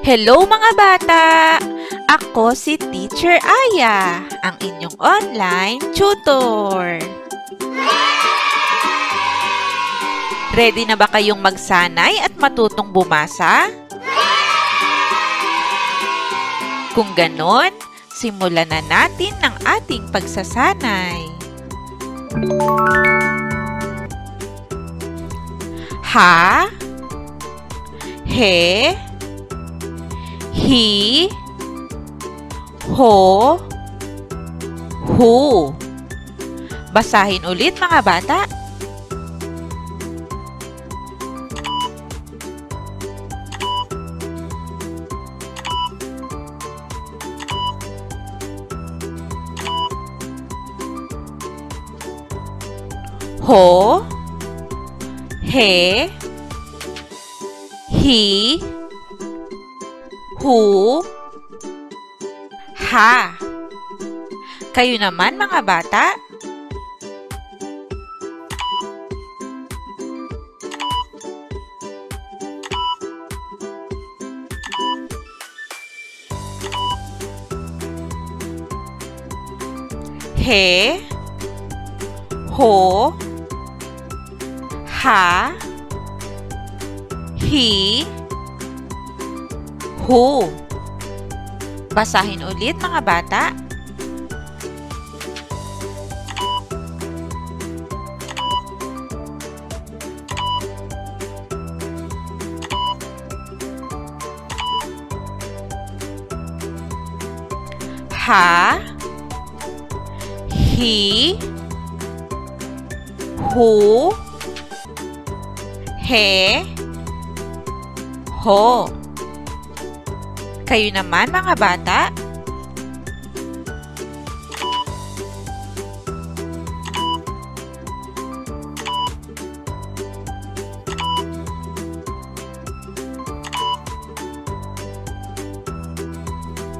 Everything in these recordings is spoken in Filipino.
Hello mga bata! Ako si Teacher Aya, ang inyong online tutor. Ready na ba kayong magsanay at matutong bumasa? Kung ganon, simulan na natin ang ating pagsasanay. Ha, he, hi, ho, hu. Basahin ulit mga bata. Ho, he, hi, hu, ha. Kayo naman mga bata. He, ho, ha, hi, hu. Basahin ulit mga bata. Ha, hi, hu, he, ho. Kayo naman mga bata.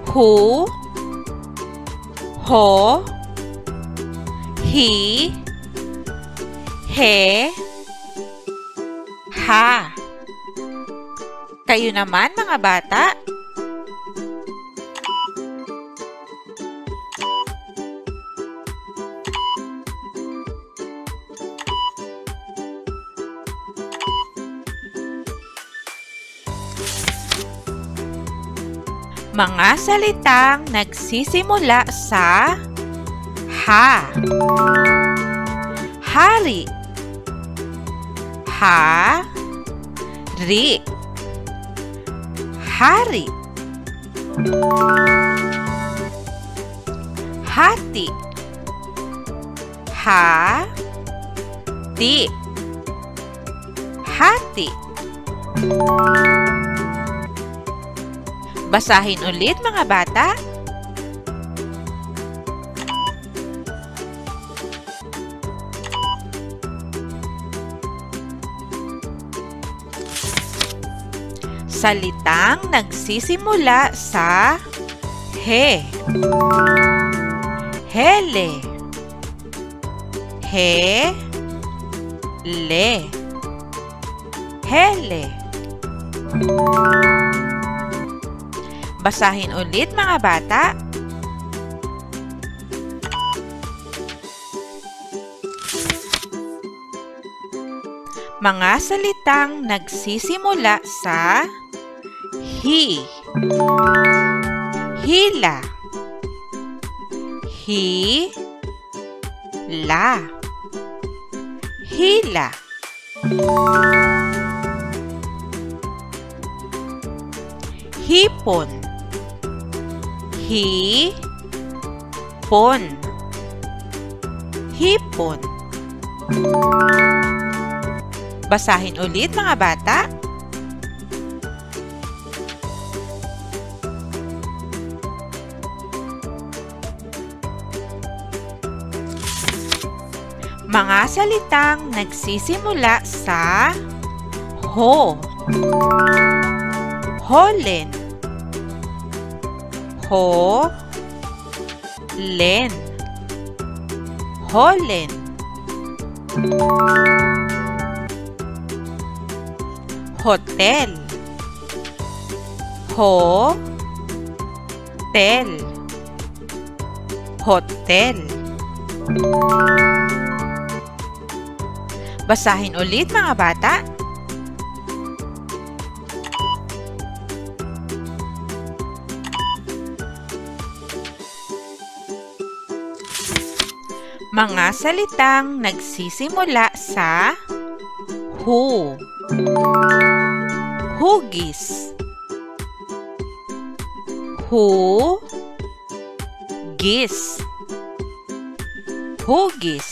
Hu, ho, hi, he, ha. Kayo naman mga bata. Mga salitang nagsisimula sa ha. Hari, ha, ri, hari. Hati, ha, ti, hati. Basahin ulit mga bata. Salitang nagsisimula sa he. Hele, he, le, hele. Basahin ulit mga bata. Mga salitang nagsisimula sa hi. Hila, hi, la, hila. Hipon, hi, pon, hipon. Basahin ulit mga bata. Mga salitang nagsisimula sa ho. Holen, ho, len, holen. Hotel, tel, hotel. Basahin ulit mga bata. Mga salitang nagsisimula sa hu. Hugis. Hugis. Hugis.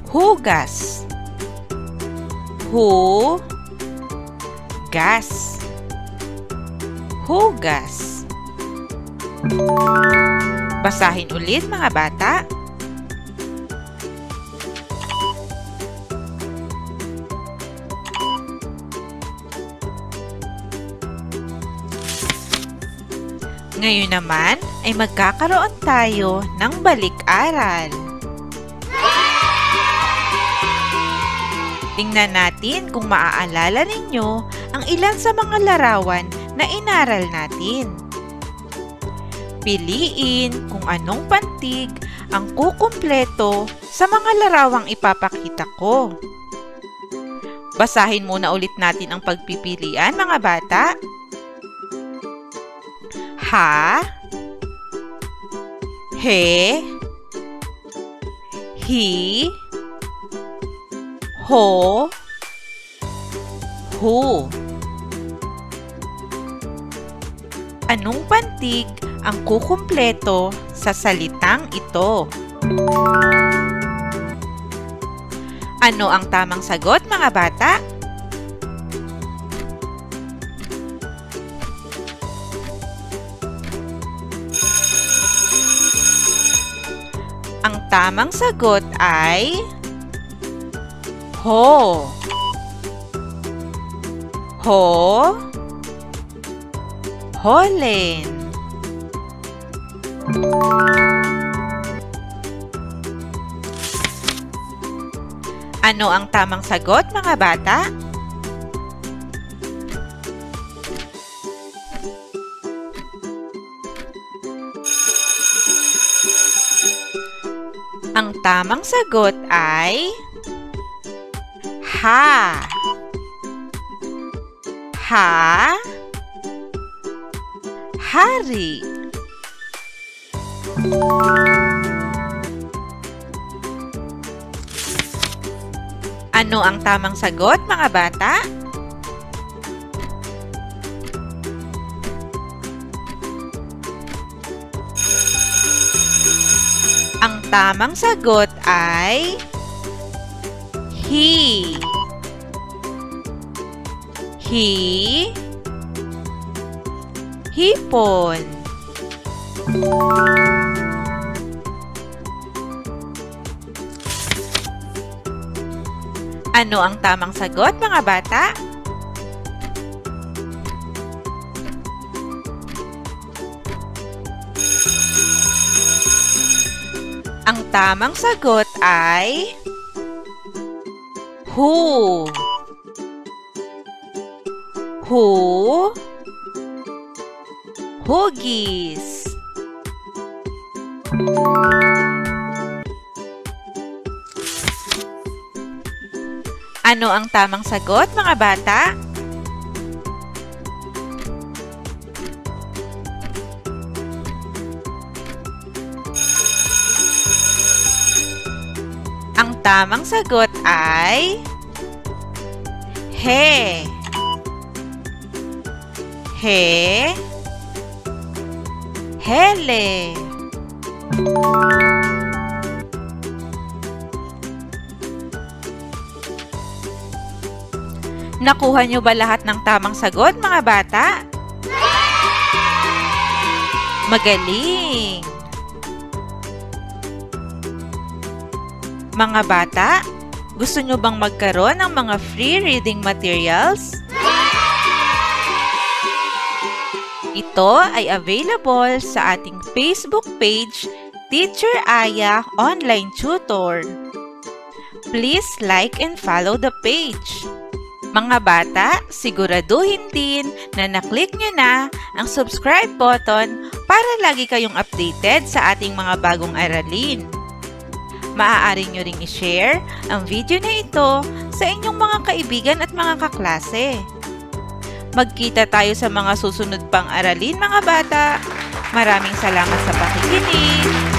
Hugas. Hugas. Hugas. Basahin ulit mga bata. Ngayon naman ay magkakaroon tayo ng balik-aral. Tingnan natin kung maaalala ninyo ang ilan sa mga larawan na inaral natin. Piliin kung anong pantig ang kukumpleto sa mga larawang ipapakita ko. Basahin muna ulit natin ang pagpipilian mga bata. Ha, he, hi, ho, hu. Anong pantig ang kukumpleto sa salitang ito? Ano ang tamang sagot mga bata? Ang tamang sagot ay ho. Ho, holen. Ano ang tamang sagot mga bata? Ang tamang sagot ay ha. Ha, hari. Ano ang tamang sagot mga bata? Ang tamang sagot ay hi. Hi, hipon. Ano ang tamang sagot mga bata? Ang tamang sagot ay hu. Hu, hugis. Ano ang tamang sagot mga bata? Ang tamang sagot ay he. He, hele. Nakuha niyo ba lahat ng tamang sagot mga bata? Magaling! Mga bata, gusto niyo bang magkaroon ng mga free reading materials? Ito ay available sa ating Facebook page, Teacher Aya Online Tutor. Please like and follow the page. Mga bata, siguraduhin din na naklik nyo na ang subscribe button para lagi kayong updated sa ating mga bagong aralin. Maaari nyo ring i-share ang video na ito sa inyong mga kaibigan at mga kaklase. Magkita tayo sa mga susunod pang aralin, mga bata. Maraming salamat sa pakikinig.